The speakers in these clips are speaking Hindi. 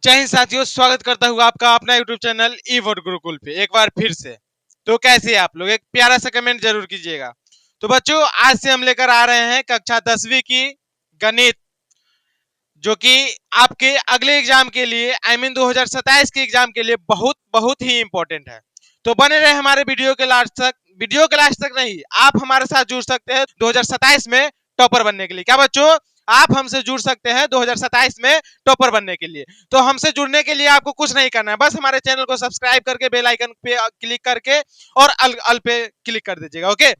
जय हिंद साथियों, स्वागत करता हूँ आपका अपना यूट्यूब चैनल ई वर्ड गुरुकुल पे एक बार फिर से। तो कैसे हैं आप लोग? एक प्यारा सा कमेंट जरूर कीजिएगा। तो बच्चों, आज से हम लेकर आ रहे हैं कक्षा 10वीं की गणित, जो कि आपके अगले एग्जाम के लिए आई मीन 2027 के एग्जाम के लिए बहुत बहुत ही इंपॉर्टेंट है। तो बने रहे हमारे वीडियो के लास्ट तक। वीडियो के लास्ट तक नहीं, आप हमारे साथ जुड़ सकते हैं 2027 में टॉपर बनने के लिए। क्या बच्चों, आप हमसे जुड़ सकते हैं 2027 में टॉपर बनने के लिए। तो हमसे जुड़ने के लिए आपको कुछ नहीं करना है, बस हमारे चैनल को सब्सक्राइब करके बेल आइकन पे क्लिक करके और अल पे क्लिक कर दीजिएगा। ओके,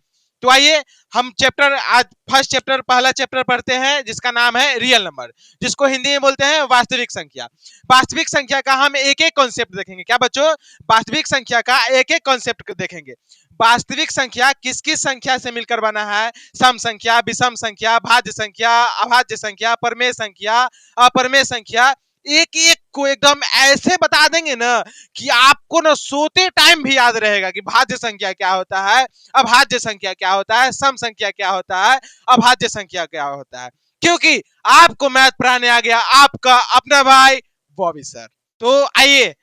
तो आइए हम आज फर्स्ट चैप्टर, पहला चैप्टर पढ़ते हैं, जिसका नाम है रियल नंबर, जिसको हिंदी में बोलते हैं वास्तविक संख्या। वास्तविक संख्या का हम एक एक कॉन्सेप्ट देखेंगे। क्या बच्चों, वास्तविक संख्या का एक एक कॉन्सेप्ट देखेंगे। वास्तविक संख्या किस किस संख्या से मिलकर बना है? सम संख्या, विषम संख्या, भाज्य संख्या, अभाज्य संख्या, परमेय संख्या, अपरमेय संख्या। एक एक को एकदम ऐसे बता देंगे ना कि आपको ना सोते टाइम भी याद रहेगा कि भाज्य संख्या क्या होता है, अभाज्य संख्या क्या होता है, सम संख्या क्या होता है, अभाज्य संख्या क्या होता है। क्योंकि आपको मैथ पढ़ाने आ गया आपका अपना भाई बॉबी सर। तो आइए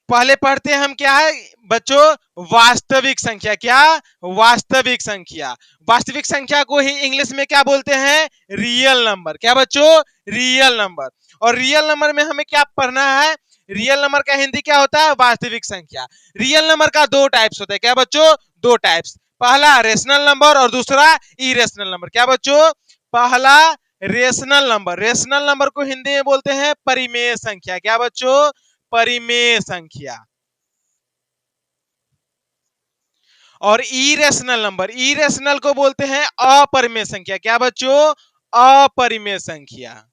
पहले पढ़ते हैं हम, क्या है बच्चों, वास्तविक संख्या। क्या? वास्तविक संख्या। वास्तविक संख्या को ही इंग्लिश में क्या बोलते हैं? Real number. क्या बच्चों? Real number. और रियल नंबर में हमें क्या पढ़ना है? रियल नंबर का हिंदी क्या होता है? वास्तविक संख्या। रियल नंबर का दो टाइप्स होते हैं। क्या बच्चों? दो टाइप्स। पहला रेशनल नंबर और दूसरा इरेशनल नंबर। क्या बच्चों? पहला रेशनल नंबर। रेशनल नंबर को हिंदी में बोलते हैं परिमेय संख्या। क्या बच्चों? परिमेय संख्या। और इरेशनल नंबर, इरेशनल को बोलते हैं अपरिमेय संख्या। क्या बच्चों? अपरिमेय संख्या।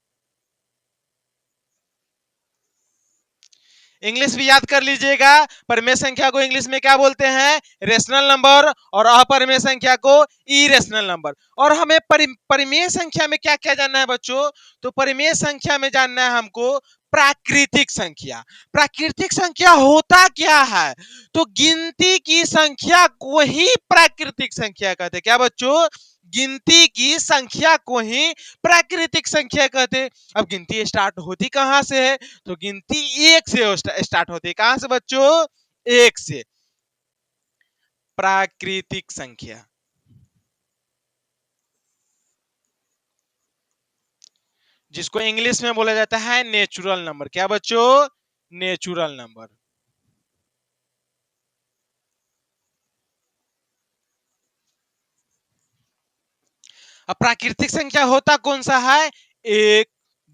इंग्लिश भी याद कर लीजिएगा। परिमेय संख्या को इंग्लिश में क्या बोलते हैं? Rational number. और अपरिमेय संख्या को इरेशनल नंबर। और हमें परिमेय संख्या में क्या क्या जानना है बच्चों? तो परिमेय संख्या में जानना है हमको प्राकृतिक संख्या। प्राकृतिक संख्या होता क्या है? तो गिनती की संख्या को ही प्राकृतिक संख्या कहते हैं। क्या बच्चों? गिनती की संख्या को ही प्राकृतिक संख्या कहते हैं। अब गिनती स्टार्ट होती कहां से है? तो गिनती एक से स्टार्ट होती है। कहां से बच्चों? एक से। प्राकृतिक संख्या, जिसको इंग्लिश में बोला जाता है नेचुरल नंबर। क्या बच्चों? Natural number. अब प्राकृतिक संख्या होता कौन सा है? एक,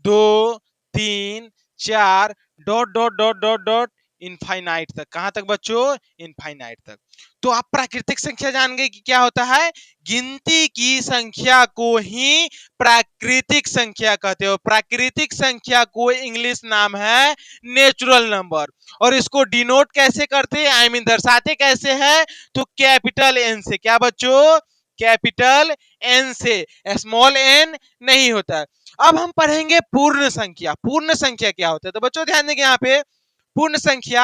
दो, तीन, चार, dot dot dot dot dot infinite तक। कहां तक बच्चों? इनफाइनाइट तक। तो आप प्राकृतिक संख्या जान गए कि क्या होता है? गिनती की संख्या को ही प्राकृतिक संख्या कहते हो। प्राकृतिक संख्या को इंग्लिश नाम है नेचुरल नंबर। और इसको डिनोट कैसे करते हैं, आई मीन दर्शाते कैसे हैं? तो कैपिटल एन से। क्या बच्चों? कैपिटल एन से, स्मॉल एन नहीं होता है। अब हम पढ़ेंगे पूर्ण संख्या। पूर्ण संख्या क्या होता है? तो बच्चों ध्यान देंगे, यहाँ पे पूर्ण संख्या,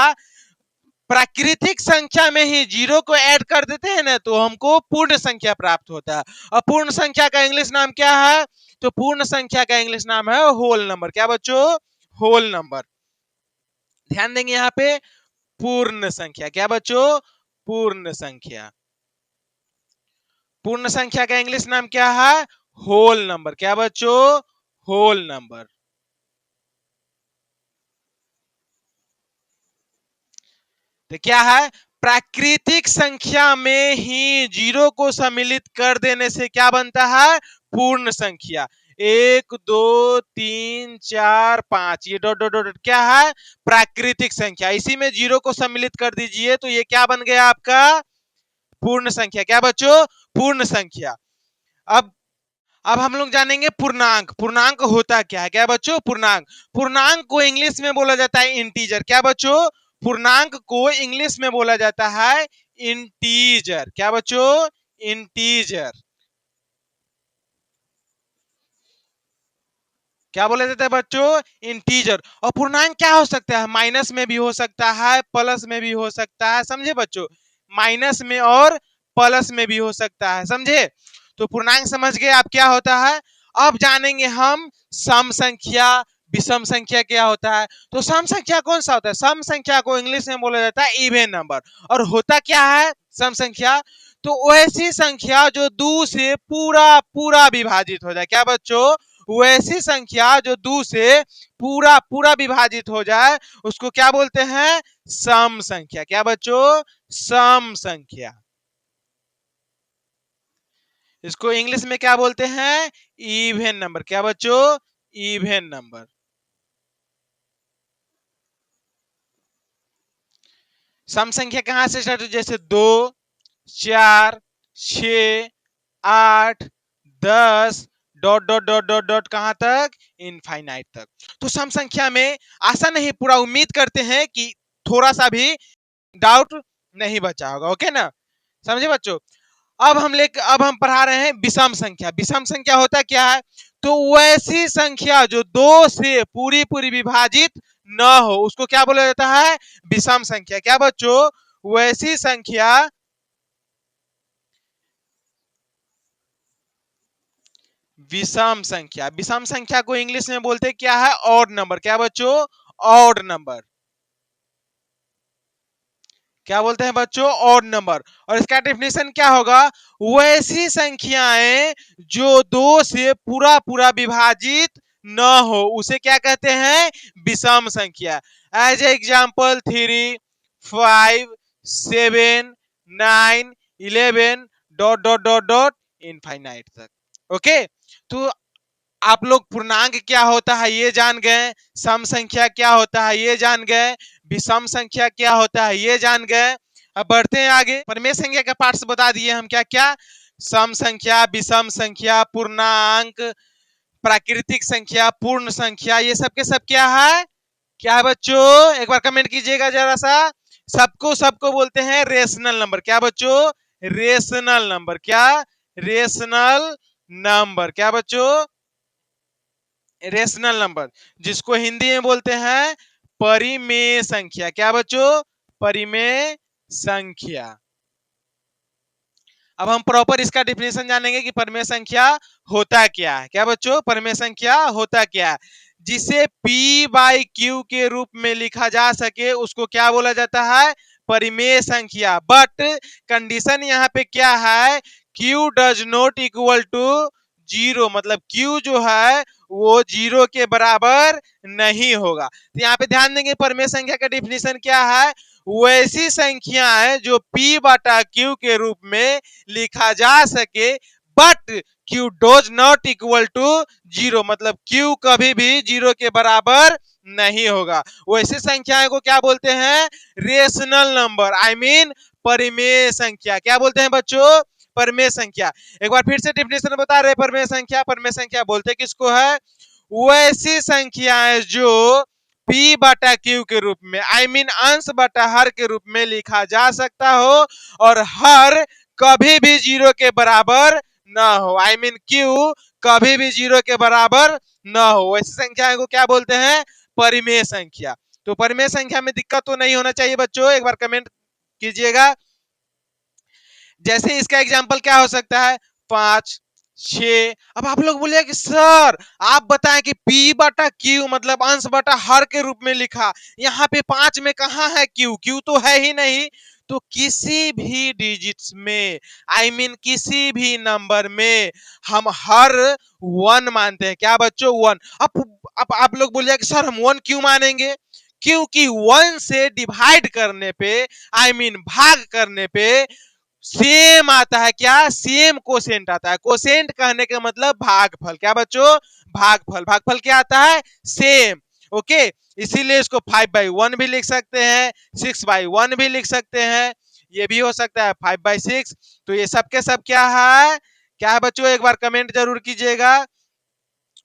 प्राकृतिक संख्या में ही जीरो को ऐड कर देते हैं ना, तो हमको पूर्ण संख्या प्राप्त होता है। और पूर्ण संख्या का इंग्लिश नाम क्या है? तो पूर्ण संख्या का इंग्लिश नाम है होल नंबर। क्या बच्चों? Whole number. ध्यान देंगे यहाँ पे, पूर्ण संख्या। क्या बच्चों? पूर्ण संख्या। पूर्ण संख्या का इंग्लिश नाम क्या है? Whole number. क्या बच्चों? Whole number. तो क्या है? प्राकृतिक संख्या में ही जीरो को सम्मिलित कर देने से क्या बनता है? पूर्ण संख्या। एक, दो, तीन, चार, पांच, ये डॉट डॉट डॉट क्या है? प्राकृतिक संख्या। इसी में जीरो को सम्मिलित कर दीजिए तो ये क्या बन गया आपका? पूर्ण संख्या। क्या बच्चों? पूर्ण संख्या। अब हम लोग जानेंगे पूर्णांक। पूर्णांक होता क्या है? क्या बच्चों? पूर्णांक। पूर्णांक को इंग्लिश में बोला जाता है इंटीजर। क्या बच्चों? पूर्णांक को इंग्लिश में बोला जाता है इंटीजर। क्या बच्चों? इंटीजर। क्या बोला जाता है बच्चों? इंटीजर। और पूर्णांक क्या हो सकता है? माइनस में भी हो सकता है, प्लस में भी हो सकता है। समझे बच्चों? माइनस में और प्लस में भी हो सकता है। समझे? तो पूर्णांक समझ गए आप क्या होता है। अब जानेंगे हम सम संख्या, विषम संख्या क्या होता है? तो सम संख्या कौन सा होता है? सम संख्या को इंग्लिश में बोला जाता है इवन नंबर। और होता क्या है सम संख्या? तो वैसी संख्या जो दो से पूरा पूरा विभाजित हो जाए। क्या बच्चों? वैसी संख्या जो दो से पूरा पूरा विभाजित हो जाए उसको क्या बोलते हैं? सम संख्या। क्या बच्चों? सम संख्या। इसको इंग्लिश में क्या बोलते हैं? Even number. क्या बच्चों? Even number. सम संख्या कहां से स्टार्ट हो? जैसे 2, 4, 6, 8, 10 dot dot dot dot dot कहां तक? इनफाइनाइट तक। तो सम संख्या में आशा नहीं पूरा उम्मीद करते हैं कि थोड़ा सा भी डाउट नहीं बचा होगा। ओके ना? समझे बच्चों? अब हम पढ़ा रहे हैं विषम संख्या। विषम संख्या होता क्या है? तो वैसी संख्या जो दो से पूरी पूरी विभाजित न हो उसको क्या बोला जाता है? विषम संख्या। क्या बच्चों? वैसी संख्या विषम संख्या। विषम संख्या को इंग्लिश में बोलते क्या है? Odd number. क्या बच्चों? Odd number. क्या बोलते हैं बच्चों? Odd number. और इसका डेफिनेशन क्या होगा? वैसी संख्याएं जो दो से पूरा पूरा विभाजित न हो उसे क्या कहते हैं? विषम संख्या। As example 3, 5, 7, 9, 11 dot dot dot dot infinite तक। ओके? तो आप लोग पूर्णांक क्या होता है ये जान गए, सम संख्या क्या होता है ये जान गए, विषम संख्या क्या होता है ये जान गए। अब बढ़ते हैं आगे। परिमेय संख्या का पार्ट्स बता दिए हम क्या क्या। सम संख्या, विषम संख्या, पूर्णांक, प्राकृतिक संख्या, पूर्ण संख्या, ये सब के सब क्या है? क्या है बच्चों? एक बार कमेंट कीजिएगा जरा सा। सबको सबको बोलते हैं रेशनल नंबर। क्या बच्चों? Rational number. क्या? Rational number. क्या बच्चों? Rational number. जिसको हिंदी में बोलते हैं परिमेय संख्या। क्या बच्चों? परिमेय संख्या। अब हम प्रॉपर इसका डिफिनेशन जानेंगे कि परिमेय संख्या होता क्या है। क्या बच्चों? परिमेय संख्या होता क्या है? जिसे P बाई Q के रूप में लिखा जा सके उसको क्या बोला जाता है? परिमेय संख्या। बट कंडीशन यहाँ पे क्या है? Q does not equal to zero. मतलब Q जो है वो जीरो के बराबर नहीं होगा। तो यहाँ पे ध्यान देंगे परिमेय संख्या का डिफिनेशन क्या है? वैसी संख्या है जो P बटा Q के रूप में लिखा जा सके but Q does not equal to zero. मतलब Q कभी भी जीरो के बराबर नहीं होगा। वैसी संख्याएं को क्या बोलते हैं? Rational number. आई मीन परिमेय संख्या। क्या बोलते हैं बच्चों? परिमेय संख्या। एक बार फिर से डिफिनेशन बता रहे परिमेय संख्या। परिमेय संख्या बोलते किसको है? वैसी संख्याएं जो P बटा Q के रूप में आई मीन अंश बटा हर के रूप में लिखा जा सकता हो और हर कभी भी जीरो के बराबर ना हो। आई मीन Q कभी भी जीरो के बराबर ना हो। ऐसी संख्याएं को क्या बोलते हैं? परिमेय संख्या। तो परिमेय संख्या में दिक्कत तो नहीं होना चाहिए बच्चों। एक बार कमेंट कीजिएगा। जैसे इसका एग्जाम्पल क्या हो सकता है? 5, 6। अब आप लोग बोलिए कि सर आप बताएं कि P बटा Q मतलब अंश बटा हर के रूप में लिखा, यहाँ पे 5 में कहाँ है Q? Q तो है ही नहीं। तो किसी भी डिजिट्स में आई मीन किसी भी नंबर में हम हर 1 मानते हैं। क्या बच्चों? 1। अब आप लोग बोलिए कि सर हम 1 क्यों मानेंगे? क्योंकि 1 से डिवाइड करने पे आई मीन भाग करने पे सेम आता है। क्या? सेम कोसेंट आता है। कोसेंट कहने का मतलब भागफल। क्या बच्चों? भागफल। भागफल क्या आता है? सेम। ओके? इसीलिए इसको 5/1 भी लिख सकते हैं, 6/1 भी लिख सकते हैं, ये भी हो सकता है 5/6। तो ये सब के सब क्या है? क्या है बच्चों? एक बार कमेंट जरूर कीजिएगा।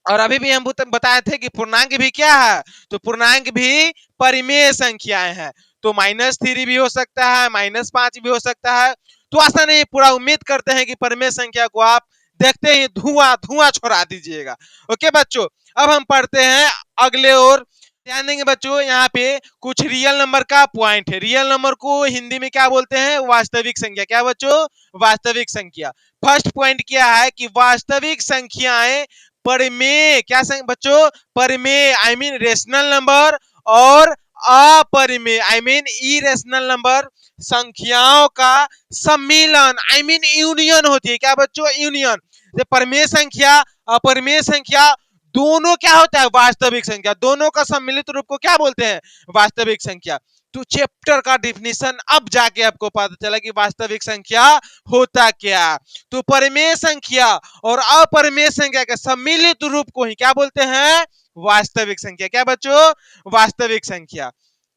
और अभी भी हम बताए थे कि पूर्णांक भी क्या है? तो पूर्णांक भी परिमेय संख्याएं हैं। तो -3 भी हो सकता है, -5 भी हो सकता है। तो ऐसा नहीं, पूरा उम्मीद करते हैं कि परिमेय संख्या को आप देखते ही धुआं धुआं छोड़ा दीजिएगा। ओके बच्चों? अब हम पढ़ते हैं अगले और। ध्यान देंगे बच्चों, यहाँ पे कुछ रियल नंबर का पॉइंट है। रियल नंबर को हिंदी में क्या बोलते हैं? वास्तविक संख्या। क्या बच्चों? वास्तविक संख्या। फर्स्ट पॉइंट क्या है कि वास्तविक संख्याएं परिमेय क्या बच्चों, परिमेय आई मीन रेशनल नंबर और अपरिमेय आई मीन इरेशनल नंबर संख्याओं का सम्मिलन आई मीन यूनियन होती है। क्या बच्चों, यूनियन। परिमेय संख्या अपरिमेय संख्या दोनों क्या होता है, वास्तविक संख्या। दोनों का सम्मिलित रूप को क्या बोलते हैं, वास्तविक संख्या। तो चैप्टर का डिफिनीशन अब जाके आपको पता चला कि वास्तविक संख्या होता क्या। तो परिमेय संख्या और अपरिमेय संख्या के सम्मिलित रूप को ही क्या बोलते हैं, वास्तविक संख्या। क्या बच्चों, वास्तविक संख्या।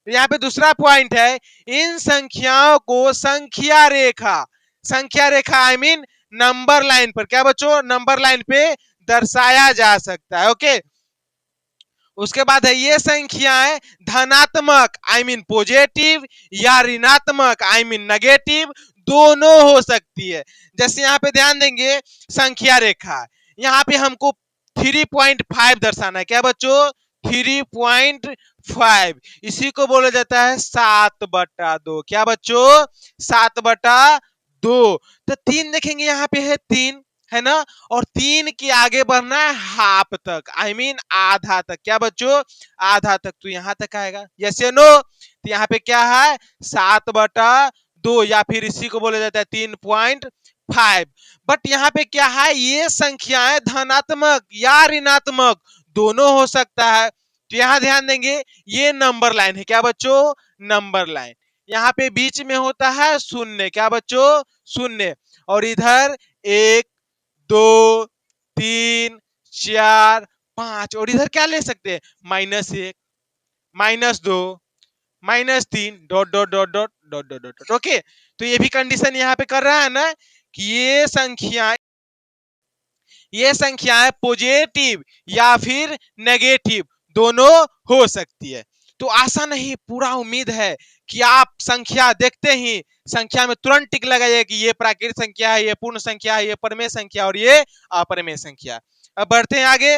यहाँ पे दूसरा पॉइंट है, इन संख्याओं को संख्या रेखा आई मीन नंबर लाइन पर, क्या बच्चों, नंबर लाइन पे दर्शाया जा सकता है। ओके, उसके बाद है ये संख्याएं धनात्मक आई मीन पॉजिटिव या ऋणात्मक आई मीन नेगेटिव दोनों हो सकती है। जैसे यहाँ पे ध्यान देंगे, संख्या रेखा, यहाँ पे हमको 3.5 दर्शाना है। क्या बच्चों, 3.5, इसी को बोला जाता है 7/2। क्या बच्चों, 7/2। तो 3 देखेंगे, यहाँ पे है 3, है ना, और 3 के आगे बढ़ना है हाफ तक आई मीन आधा तक। क्या बच्चों, आधा तक। तो यहां तक आएगा, यस या नो। तो यहाँ पे क्या है, 7/2 या फिर इसी को बोला जाता है 3.5। बट यहाँ पे क्या है, ये संख्याएं धनात्मक या ऋणात्मक दोनों हो सकता है। तो यहाँ ध्यान देंगे, ये नंबर लाइन है। क्या बच्चों, नंबर लाइन। यहाँ पे बीच में होता है शून्य। क्या बच्चों, शून्य। और इधर 1 2 3 4 5, और इधर क्या ले सकते हैं, -1 -2 -3 dot dot dot dot dot dot dot. Okay, तो ये भी कंडीशन यहाँ पे कर रहा है ना कि ये संख्याएं पॉजिटिव या फिर नेगेटिव दोनों हो सकती है। तो आशा नहीं, पूरा उम्मीद है कि आप संख्या देखते ही संख्या में तुरंत टिक लगाइए कि ये प्राकृतिक संख्या है, ये पूर्ण संख्या है, ये परिमेय संख्या और ये अपरिमेय संख्या। अब बढ़ते हैं आगे।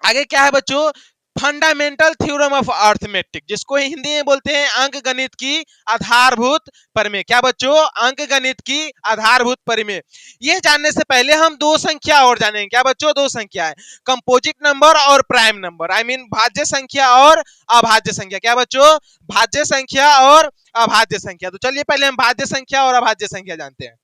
आगे क्या है बच्चों, फंडामेंटल थ्योरम ऑफ अर्थमेटिक, जिसको हिंदी में बोलते हैं अंक गणित की आधारभूत परिमेय। क्या बच्चों, अंक गणित की आधारभूत परिमेय। ये जानने से पहले हम दो संख्या और जानेंगे। क्या बच्चों, दो संख्या है, कंपोजिट नंबर और प्राइम नंबर आई मीन भाज्य संख्या और अभाज्य संख्या। क्या बच्चों, भाज्य संख्या और अभाज्य संख्या। तो चलिए पहले हम भाज्य संख्या और अभाज्य संख्या जानते हैं।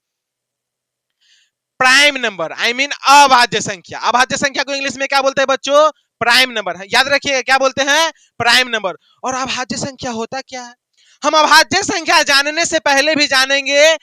प्राइम नंबर आई मीन अभाज्य संख्या। अभाज्य संख्या को इंग्लिश में क्या बोलते हैं बच्चों, प्राइम नंबर। याद रखिएगा, क्या बोलते हैं, प्राइम नंबर। और अभाज्य संख्या होता क्या है, हम अभाज्य संख्या जानने से पहले भी जानेंगे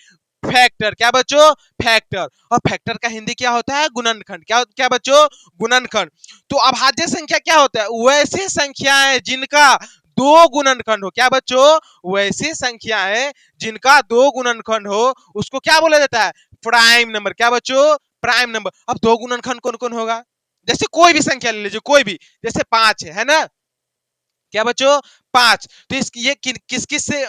फैक्टर। क्या बच्चों, फैक्टर। और फैक्टर का हिंदी क्या होता है, गुणनखंड। क्या क्या बच्चों, गुणनखंड। तो अभाज्य संख्या क्या होता है, वैसी संख्याएं जिनका दो गुणनखंड हो। क्या बच्चों, वैसी संख्याएं जिनका दो गुणनखंड हो उसको क्या बोला जाता है, प्राइम नंबर। क्या बच्चों, प्राइम नंबर। अब दो गुणनखंड कौन कौन होगा, जैसे कोई भी संख्या ले लीजिए, कोई भी, जैसे 5 है ना। क्या बच्चों, 5। तो ये किस किस से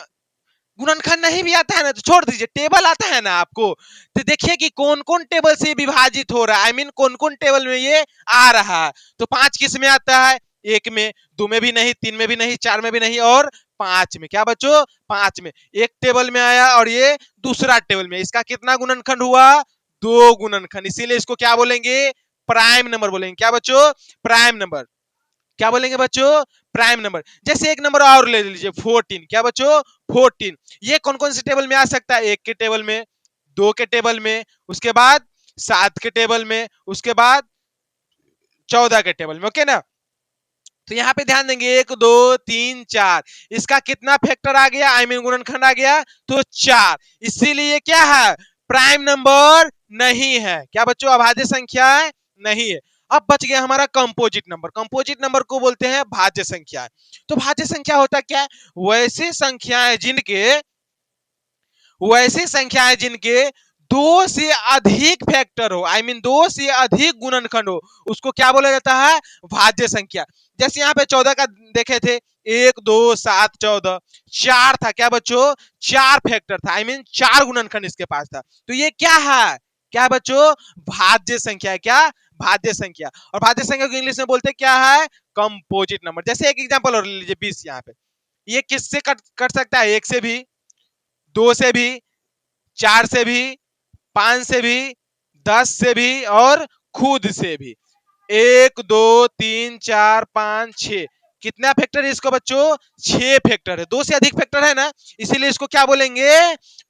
गुणनखंड नहीं भी आता है ना तो छोड़ दीजिए, टेबल आता है ना आपको, तो देखिए कि कौन कौन टेबल से विभाजित हो रहा है, आई मीन कौन कौन टेबल में ये आ रहा है। तो 5 किस में आता है, 1 में, 2 में भी नहीं, 3 में भी नहीं, 4 में भी नहीं, और 5 में। क्या बच्चों, 5 में। एक टेबल में आया और ये दूसरा टेबल में, इसका कितना गुणनखंड हुआ, दो गुणनखंड। इसीलिए इसको क्या बोलेंगे, प्राइम नंबर बोलेंगे। क्या बच्चों, प्राइम नंबर। क्या बोलेंगे बच्चों, प्राइम नंबर। जैसे एक नंबर और ले लीजिए 14। क्या बच्चों, 14। ये कौन कौन से टेबल में आ सकता है, 1 के टेबल में, 2 के टेबल में, उसके बाद 7 के टेबल में, उसके बाद 14 के टेबल में। ओके ना। तो यहाँ पे ध्यान देंगे, 1 2 3 4, इसका कितना फैक्टर आ गया, आई मीन गुणनखंड आ गया, तो 4। इसीलिए क्या है, प्राइम नंबर नहीं है। क्या बच्चों, अभाज्य संख्या नहीं है। अब बच गया हमारा कंपोजिट नंबर। कंपोजिट नंबर को बोलते हैं भाज्य संख्या। तो भाज्य संख्या होता क्या है, वैसी संख्याएं जिनके दो से अधिक फैक्टर हो, आई मीन दो से अधिक गुणनखंड हो, उसको क्या बोला जाता है, भाज्य संख्या। जैसे यहाँ पे 14 का देखे थे, 1 2 7 14, 4 था। क्या बच्चों, 4 फैक्टर था, आई मीन 4 गुणनखंड इसके पास था। तो ये क्या है, क्या बच्चों, भाज्य संख्या है। क्या, भाज्य संख्या। और भाज्य संख्या को इंग्लिश में बोलते क्या है, कंपोजिट नंबर। जैसे एक एग्जांपल और ले लीजिए, 20 यहाँ पे, ये किससे कट सकता है, 1 से भी, 2 से भी, 4 से भी, 5 से भी, 10 से भी और खुद से भी। एक दो तीन चार पांच छह, कितना फैक्टर है इसको बच्चों? 6 फैक्टर है, दो से अधिक फैक्टर है ना, इसीलिए इसको क्या बोलेंगे?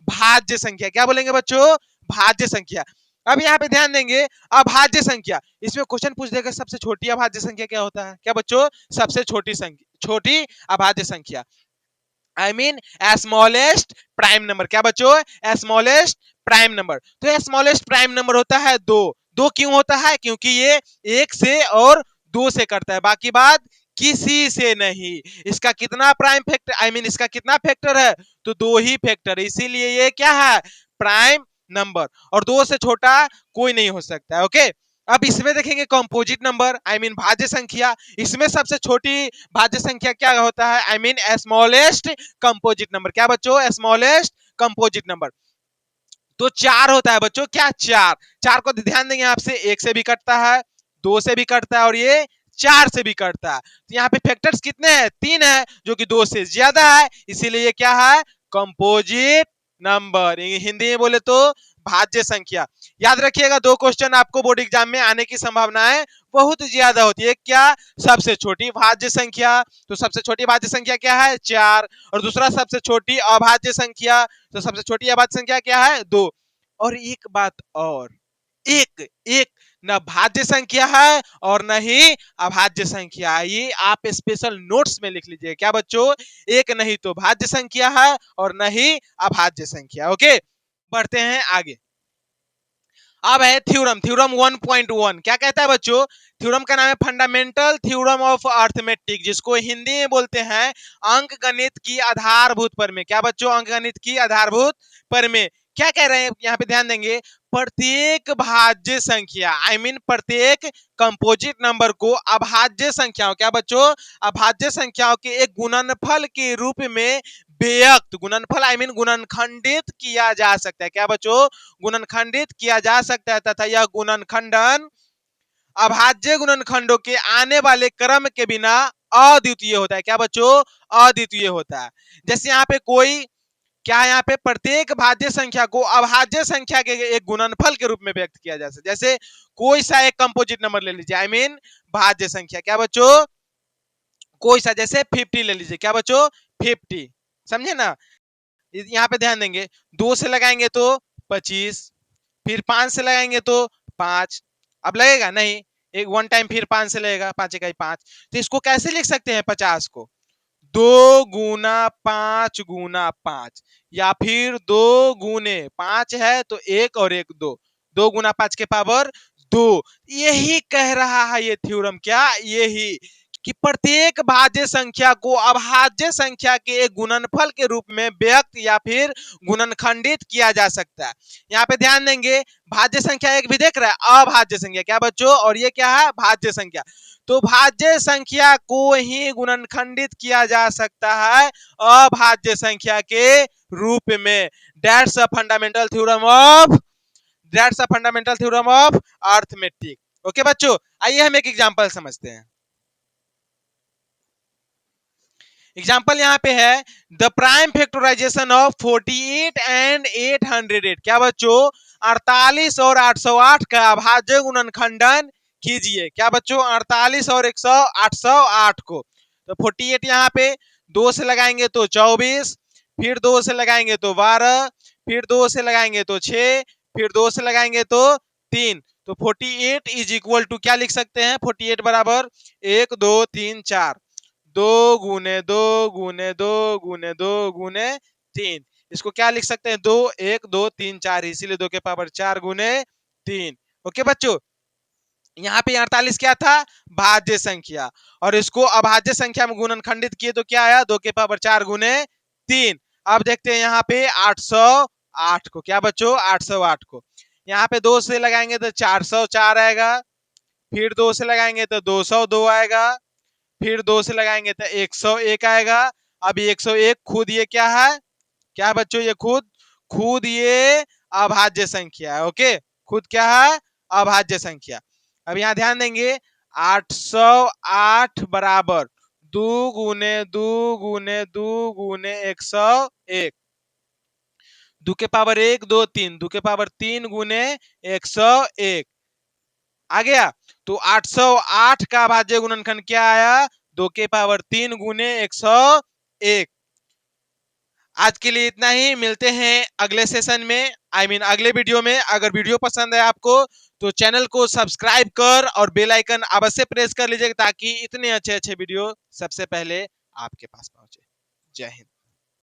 भाज्य संख्या। क्या बोलेंगे बच्चों? भाज्य संख्या। अब यहाँ पे ध्यान देंगे, अभाज्य संख्या, इसमें क्वेश्चन पूछ देगा सबसे छोटी अभाज्य संख्या क्या होता है? क्या बच्चों? सबसे छोटी संख्या, छोटी अभाज्य संख्या, I mean smallest prime number. क्या बच्चों? Smallest prime number. तो स्मॉलेस्ट प्राइम नंबर होता है दो। दो क्यों होता है? क्योंकि ये एक से और दो से करता है, बाकी बात किसी से नहीं। इसका कितना प्राइम फैक्टर, आई मीन इसका कितना फैक्टर है? तो दो ही फैक्टर है, इसीलिए ये क्या है? Prime number. और दो से छोटा कोई नहीं हो सकता है। ओके, अब इसमें देखेंगे कंपोजिट नंबर, आई मीन भाज्य संख्या। इसमें सबसे छोटी भाज्य संख्या क्या होता है? I mean smallest composite number. क्या बच्चों? Smallest composite number. तो चार होता है बच्चों। क्या? चार। चार को ध्यान देंगे आपसे, एक से भी कटता है, दो से भी कटता है, और ये चार से भी कटता है। तो यहाँ पे फैक्टर्स कितने हैं? तीन है, जो कि दो से ज्यादा है, इसीलिए ये क्या है? Composite number. हिंदी में बोले तो भाज्य संख्या। याद रखिएगा, दो क्वेश्चन आपको बोर्ड एग्जाम में आने की संभावनाएं बहुत ज्यादा होती है। क्या? सबसे छोटी भाज्य संख्या। तो सबसे छोटी भाज्य संख्या क्या है? चार। और दूसरा सबसे छोटी अभाज्य संख्या, तो सबसे छोटी अभाज्य संख्या क्या है? दो। और एक बात और, एक एक न भाज्य संख्या है और न ही अभाज्य संख्या है, ये आप स्पेशल नोट्स में लिख लीजिए। क्या बच्चों? एक नहीं तो भाज्य संख्या है और न ही अभाज्य संख्या। ओके, बढ़ते हैं आगे। अब है थ्योरम। थ्योरम 1.1 क्या कहता है बच्चों? थ्योरम का नाम है फंडामेंटल थ्योरम ऑफ अर्थमेटिक, जिसको हिंदी में बोलते हैं अंक गणित की आधारभूत प्रमेय। क्या बच्चों? अंक गणित की आधारभूत प्रमेय। क्या कह रहे हैं यहाँ पे? ध्यान देंगे, प्रत्येक भाज्य संख्या, आई मीन प्रत्येक कंपोजिट नंबर को अभाज्य संख्याओं, क्या बच्चों? अभाज्य संख्याओं के एक गुणनफल के रूप में व्यक्त, गुणनफल आई मीन गुणनखंडित किया जा सकता है। क्या बच्चों? गुणनखंडित किया जा सकता है, तथा यह गुणनखंडन अभाज्य गुणनखंडों के आने वाले क्रम के बिना अद्वितीय होता है। क्या बच्चों? अद्वितीय होता है। जैसे यहाँ पे कोई क्या है? यहाँ पे प्रत्येक भाज्य संख्या को अभाज्य संख्या के एक गुणनफल के रूप में व्यक्त किया जा सकता है। जैसे कोई सा एक कंपोजिट नंबर ले लीजिए, आई मीन भाज्य संख्या। क्या बच्चों? कोई सा, जैसे 50 ले लीजिए। क्या बच्चों? 50, समझे ना? यहाँ पे ध्यान देंगे, दो से लगाएंगे तो 25, फिर पांच से लगाएंगे तो 5। अब लगेगा नहीं, एक वन टाइम फिर पांच से लगेगा, पांच इकाई पांच। तो इसको कैसे लिख सकते हैं? 50 को 2 गुना 5 गुना 5, या फिर 2 गुने 5 है तो एक और एक दो, 2 गुना 5 के पावर 2। यही कह रहा है ये थ्योरम। क्या? यही कि प्रत्येक भाज्य संख्या को अभाज्य संख्या के एक गुणनफल के रूप में व्यक्त या फिर गुणनखंडित किया जा सकता है। यहाँ पे ध्यान देंगे, भाज्य संख्या एक भी देख रहा है, अभाज्य संख्या। क्या बच्चों? और ये क्या है? भाज्य संख्या। तो भाज्य संख्या को ही गुणनखंडित किया जा सकता है अभाज्य संख्या के रूप में। That's a fundamental theorem of, that's a fundamental theorem of arithmetic. Okay बच्चों, आइए हम एक एग्जांपल समझते हैं। एग्जाम्पल यहाँ पे है, the prime factorization of 48 and 808। क्या बच्चों? 48 और 808 का अभाज्य गुणनखंडन कीजिए। क्या बच्चों? 48 और 808 को। तो 48 यहाँ पे दो से लगाएंगे तो 24, फिर दो से लगाएंगे तो 12, फिर दो से लगाएंगे तो 6, फिर दो से लगाएंगे तो 3। तो 48 इज इक्वल टू क्या लिख सकते हैं? 48 बराबर 1 2 3 4, 2 गुने 2 गुने 2 गुने 2 गुने 3। इसको क्या लिख सकते हैं? 2 1 2 3 4, इसीलिए 2 के पावर 4 गुने 3। ओके बच्चों, यहाँ पे 48 क्या था? भाज्य संख्या, और इसको अभाज्य संख्या में गुणनखंडित किए तो क्या आया? 2 के पावर 4 गुने 3। अब देखते हैं यहाँ पे 808 को। क्या बच्चों? 808 को यहाँ पे दो से लगाएंगे तो 404 आएगा, फिर दो से लगाएंगे तो 202 आएगा, फिर दो से लगाएंगे तो 101 आएगा। अब 101 खुद ये क्या है? क्या है बच्चों? ये खुद खुद ये अभाज्य संख्या है। ओके, खुद क्या है? अभाज्य संख्या। अब यहाँ ध्यान देंगे, 808 बराबर 2 गुने 2 गुने 2 गुने 101, 2 के पावर 1 2 3, 2 के पावर 3 गुने 101। आ गया। तो 808 का भाज्य गुणनखंड क्या आया? 2 के पावर 3 गुने 101। आज के लिए इतना ही, मिलते हैं अगले सेशन में, अगले वीडियो में। अगर वीडियो पसंद है आपको तो चैनल को सब्सक्राइब कर और बेल आइकन अवश्य प्रेस कर लीजिएगा, ताकि इतने अच्छे अच्छे वीडियो सबसे पहले आपके पास पहुंचे। जय हिंद।